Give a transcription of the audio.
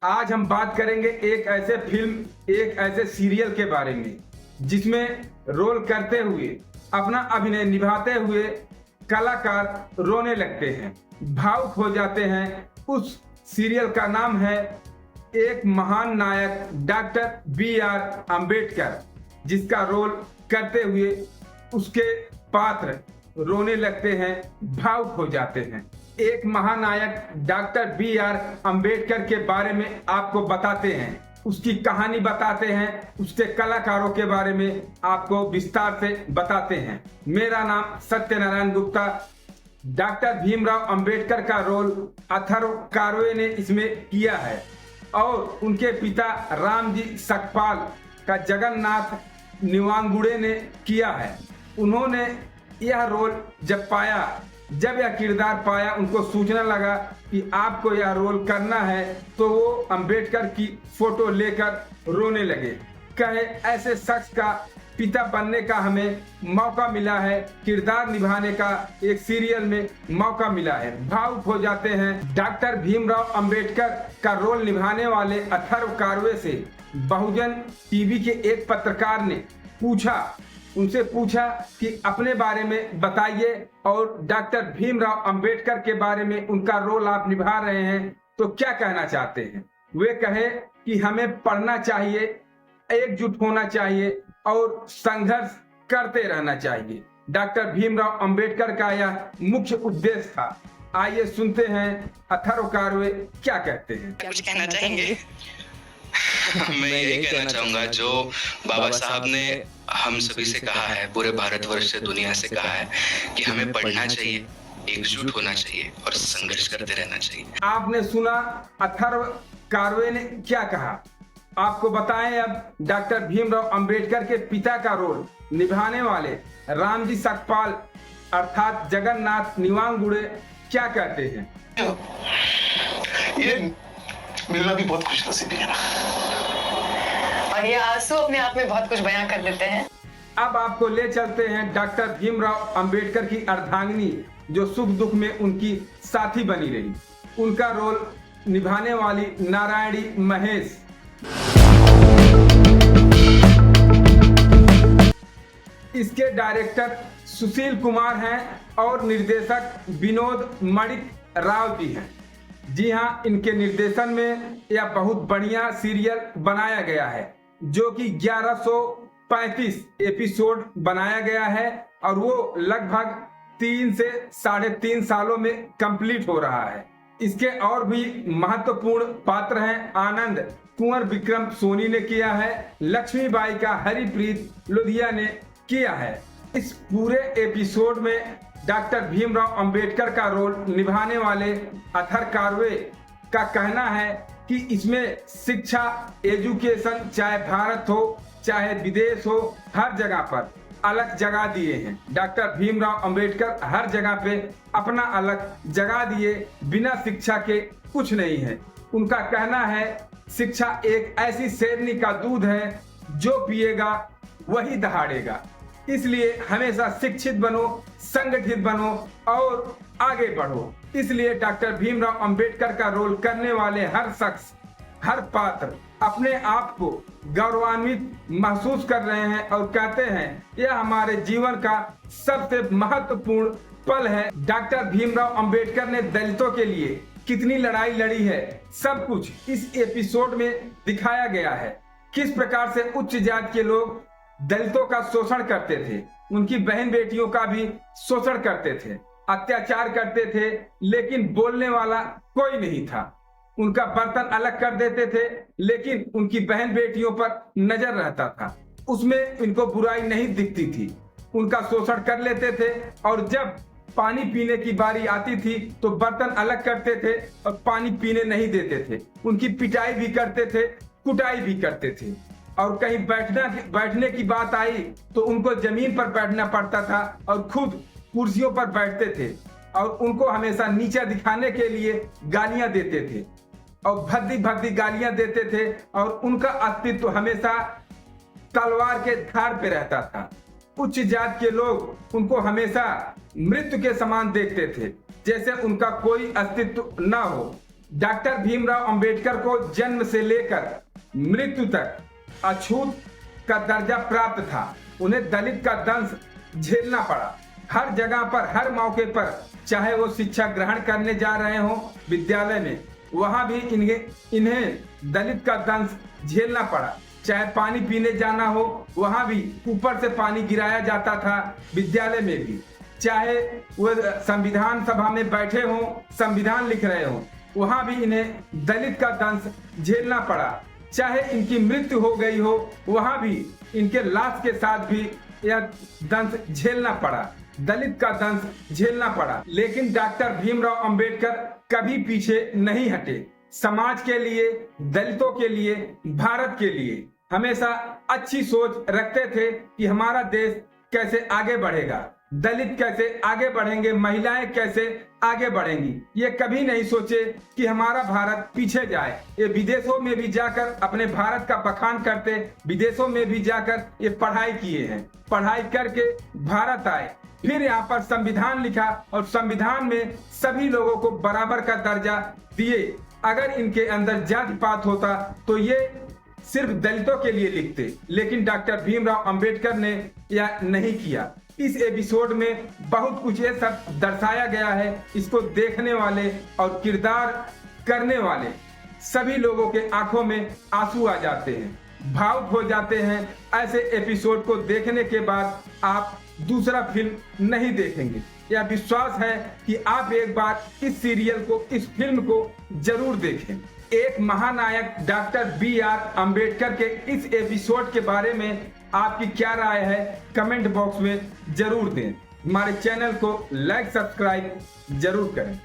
आज हम बात करेंगे एक ऐसे सीरियल के बारे में जिसमें रोल करते हुए अपना अभिनय निभाते हुए कलाकार रोने लगते हैं, भावुक हो जाते हैं। उस सीरियल का नाम है एक महान नायक डॉक्टर बी.आर. अंबेडकर, जिसका रोल करते हुए उसके पात्र रोने लगते हैं, भावुक हो जाते हैं। एक महानायक डॉक्टर बी.आर. अंबेडकर के बारे में आपको बताते हैं, उसकी कहानी बताते हैं, उसके कलाकारों के बारे में आपको विस्तार से बताते हैं। मेरा नाम सत्यनारायण गुप्ता। डॉक्टर भीमराव अंबेडकर का रोल अथर्व कारवे ने इसमें किया है और उनके पिता रामजी सकपाल का जगन्नाथ निवांगुड़े ने किया है। उन्होंने यह रोल जब यह किरदार पाया, उनको सूचना लगा कि आपको यह रोल करना है, तो वो अंबेडकर की फोटो लेकर रोने लगे। कहे ऐसे शख्स का पिता बनने का हमें मौका मिला है, किरदार निभाने का एक सीरियल में मौका मिला है। भावुक हो जाते हैं। डॉक्टर भीमराव अंबेडकर का रोल निभाने वाले अथर्व कारवे से बहुजन टीवी के एक पत्रकार ने उनसे पूछा कि अपने बारे में बताइए और डॉक्टर भीमराव अंबेडकर के बारे में, उनका रोल आप निभा रहे हैं तो क्या कहना चाहते हैं। वे कहे कि हमें पढ़ना चाहिए, एकजुट होना चाहिए और संघर्ष करते रहना चाहिए। डॉक्टर भीमराव अंबेडकर का यह मुख्य उद्देश्य था। आइए सुनते हैं अथर्व कारवे क्या कहते हैं। कुछ कहना चाहेंगे? मैं यही कहना चाहूंगा जो बाबा साहब ने हम सभी से कहा है, पूरे भारतवर्ष से, दुनिया से कहा है कि हमें पढ़ना चाहिए, एकजुट होना चाहिए और संघर्ष करते रहना चाहिए। आपने सुना अथर्व कारवे ने क्या कहा। आपको बताएं अब डॉक्टर भीमराव अंबेडकर के पिता का रोल निभाने वाले रामजी सकपाल अर्थात जगन्नाथ निवांगुड़े क्या कहते हैं। ये मिलना भी बहुत खुशनसीबी है ना, और ये आंसू अपने आप में बहुत कुछ बयां कर देते हैं। अब आपको ले चलते हैं डॉक्टर भीमराव अंबेडकर की अर्धांगिनी, जो सुख दुख में उनकी साथी बनी रही। उनका रोल निभाने वाली नारायणी महेश। इसके डायरेक्टर सुशील कुमार हैं और निर्देशक विनोद मणिक राव जी हैं। जी हाँ, इनके निर्देशन में यह बहुत बढ़िया सीरियल बनाया गया है, जो कि 1135 एपिसोड बनाया गया है और वो लगभग 3 से 3.5 सालों में कंप्लीट हो रहा है। इसके और भी महत्वपूर्ण पात्र हैं। आनंद कुंवर विक्रम सोनी ने किया है, लक्ष्मीबाई का हरिप्रीत लोधिया ने किया है। इस पूरे एपिसोड में डॉक्टर भीमराव अंबेडकर का रोल निभाने वाले अथर्व कारवे का कहना है कि इसमें शिक्षा, एजुकेशन, चाहे भारत हो चाहे विदेश हो, हर जगह पर अलग जगह दिए हैं। डॉक्टर भीमराव अंबेडकर हर जगह पे अपना अलग जगह दिए, बिना शिक्षा के कुछ नहीं है। उनका कहना है शिक्षा एक ऐसी शेरनी का दूध है, जो पिएगा वही दहाड़ेगा। इसलिए हमेशा शिक्षित बनो, संगठित बनो और आगे बढ़ो। इसलिए डॉक्टर भीमराव अंबेडकर का रोल करने वाले हर शख्स, हर पात्र अपने आप को गौरवान्वित महसूस कर रहे हैं और कहते हैं यह हमारे जीवन का सबसे महत्वपूर्ण पल है। डॉक्टर भीमराव अंबेडकर ने दलितों के लिए कितनी लड़ाई लड़ी है, सब कुछ इस एपिसोड में दिखाया गया है। किस प्रकार से उच्च जाति के लोग दलितों का शोषण करते थे, उनकी बहन बेटियों का भी शोषण करते थे, अत्याचार करते थे, लेकिन बोलने वाला कोई नहीं था। उनका बर्तन अलग कर देते थे, लेकिन उनकी बहन बेटियों पर नजर रहता था, उसमें इनको बुराई नहीं दिखती थी। उनका शोषण कर लेते थे और जब पानी पीने की बारी आती थी तो बर्तन अलग करते थे और पानी पीने नहीं देते थे। उनकी पिटाई भी करते थे, कुटाई भी करते थे। और कहीं बैठने की बात आई तो उनको जमीन पर बैठना पड़ता था और खुद कुर्सियों पर बैठते थे और उनको हमेशा नीचा दिखाने के लिए गालियां देते थे और भद्दी भद्दी गालियां देते थे और उनका अस्तित्व हमेशा तलवार के धार पे रहता था। उच्च जाति के लोग उनको हमेशा मृत्यु के समान देखते थे, जैसे उनका कोई अस्तित्व न हो। डॉक्टर भीमराव अंबेडकर को जन्म से लेकर मृत्यु तक अछूत का दर्जा प्राप्त था। उन्हें दलित का दंश झेलना पड़ा। हर जगह पर, हर मौके पर, चाहे वो शिक्षा ग्रहण करने जा रहे हों विद्यालय में, वहां भी इन्हें दलित का दंश झेलना पड़ा। चाहे पानी पीने जाना हो, वहां भी ऊपर से पानी गिराया जाता था विद्यालय में भी। चाहे वो संविधान सभा में बैठे हों, संविधान लिख रहे हों, वहां भी इन्हें दलित का दंश झेलना पड़ा। चाहे इनकी मृत्यु हो गई हो, वहां भी इनके लाश के साथ भी यह दंश झेलना पड़ा, दलित का दंश झेलना पड़ा। लेकिन डॉक्टर भीमराव अंबेडकर कभी पीछे नहीं हटे। समाज के लिए, दलितों के लिए, भारत के लिए हमेशा अच्छी सोच रखते थे कि हमारा देश कैसे आगे बढ़ेगा, दलित कैसे आगे बढ़ेंगे, महिलाएं कैसे आगे बढ़ेंगी। ये कभी नहीं सोचे कि हमारा भारत पीछे जाए। ये विदेशों में भी जाकर अपने भारत का बखान करते, विदेशों में भी जाकर ये पढ़ाई किए हैं। पढ़ाई करके भारत आए, फिर यहाँ पर संविधान लिखा और संविधान में सभी लोगों को बराबर का दर्जा दिए। अगर इनके अंदर जाति पात होता तो ये सिर्फ दलितों के लिए लिखते, लेकिन डॉक्टर भीमराव अंबेडकर ने यह नहीं किया। इस एपिसोड में बहुत कुछ ये सब दर्शाया गया है। इसको देखने वाले और किरदार करने वाले सभी लोगों के आंखों में आंसू आ जाते हैं, भावुक हो जाते हैं। ऐसे एपिसोड को देखने के बाद आप दूसरा फिल्म नहीं देखेंगे। यह विश्वास है कि आप एक बार इस सीरियल को, इस फिल्म को जरूर देखें। एक महानायक डॉक्टर बी.आर. अंबेडकर के इस एपिसोड के बारे में आपकी क्या राय है, कमेंट बॉक्स में जरूर दें। हमारे चैनल को लाइक, सब्सक्राइब जरूर करें।